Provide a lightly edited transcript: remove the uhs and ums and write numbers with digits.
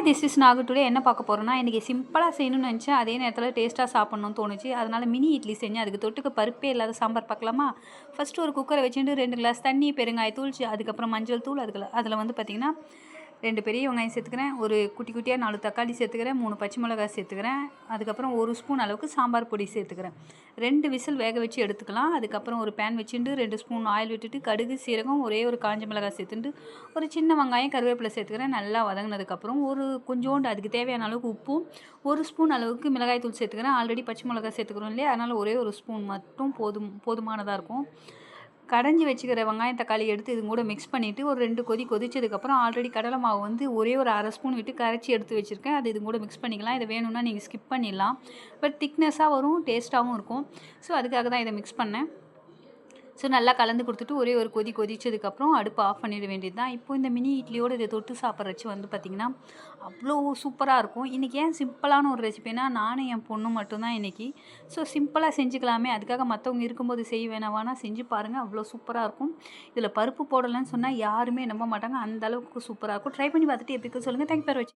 Hi this is Nagu. Today என்ன பார்க்க போகிறோன்னா, இன்றைக்கி சிம்பிளாக செய்யணும்னு நினச்சேன், அதே நேரத்தில் டேஸ்ட்டாக சாப்பிட்ணுன்னு தோணுச்சு. அதனால் மினி இட்லி செஞ்சேன். அதுக்கு தொட்டுக்க பருப்பே இல்லாத சாம்பார் பார்க்கலாமா? ஃபஸ்ட்டு ஒரு குக்கரை வச்சுட்டு 2 கிளாஸ் தண்ணி, பெருங்காயத்தூள், அதுக்கப்புறம் மஞ்சள் தூள், அதில் வந்து பார்த்திங்கன்னா 2 பெரிய வெங்காயம் சேர்த்துக்கிறேன், ஒரு குட்டி குட்டியாக 4 தக்காளி சேர்த்துக்கிறேன், 3 பச்சை மிளகாய் சேர்த்துக்கிறேன், அதுக்கப்புறம் 1 ஸ்பூன் அளவுக்கு சாம்பார் பொடி சேர்த்துக்கிறேன். 2 விசில் வேக வச்சு எடுத்துக்கலாம். அதுக்கப்புறம் ஒரு பேன் வச்சுட்டு 2 ஸ்பூன் ஆயில் விட்டுட்டு கடுகு, சீரகம், ஒரே ஒரு காஞ்ச மிளகாய் சேர்த்துட்டு ஒரு சின்ன வெங்காயம், கருவேப்பிலை சேர்த்துக்கிறேன். நல்லா வதங்கினதுக்கப்புறம் கொஞ்சோண்டு அதுக்கு தேவையான அளவுக்கு உப்பும், 1 ஸ்பூன் அளவுக்கு மிளகாய் தூள் சேர்த்துக்கிறேன். ஆல்ரெடி பச்சை மிளகாய் சேர்த்துக்கிறோம் இல்லையா, அதனால் ஒரே ஒரு ஸ்பூன் மட்டும் போதுமானதாக இருக்கும். கடைஞ்சி வச்சுக்கிற வெங்காயம் தக்காளி எடுத்து இது கூட மிக்ஸ் பண்ணிவிட்டு ஒரு 2 கொதி கொதிச்சதுக்கப்புறம் ஆல்ரெடி கடலை மாவு வந்து ஒரே ஒரு 1/2 ஸ்பூன் விட்டு கரைச்சி எடுத்து வச்சுருக்கேன். அது இது கூட மிக்ஸ் பண்ணிக்கலாம். இதை வேணும்னா நீங்கள் ஸ்கிப் பண்ணிடலாம். பட் திக்னஸாக வரும், டேஸ்ட்டாகவும் இருக்கும். ஸோ அதுக்காக தான் இதை மிக்ஸ் பண்ணேன். ஸோ நல்லா கலந்து கொடுத்துட்டு ஒரே ஒரு கொதிச்சதுக்கப்புறம் அடுப்பு ஆஃப் பண்ணிட வேண்டியது தான். இப்போ இந்த மினி இட்லியோடு இதை தொட்டு சாப்பிட்றச்சு வந்து பார்த்திங்கன்னா அவ்வளோ சூப்பராக இருக்கும். இன்றைக்கி ஏன் சிம்பிளான ஒரு ரெசிபினா, நானும் என் பொண்ணு மட்டும்தான் இன்றைக்கி. ஸோ சிம்பிளாக செஞ்சுக்கலாமே, அதுக்காக மற்றவங்க இருக்கும்போது செய்ய வேணாவானா செஞ்சு பாருங்கள், அவ்வளோ சூப்பராக இருக்கும். இதில் பருப்பு போடலைன்னு சொன்னால் யாருமே நம்ப மாட்டாங்க, அந்த அளவுக்கு சூப்பராக இருக்கும். ட்ரை பண்ணி பார்த்துட்டு எப்படி இருக்குன்னு சொல்லுங்கள். தேங்க் ஃபார் வாட்சிங்.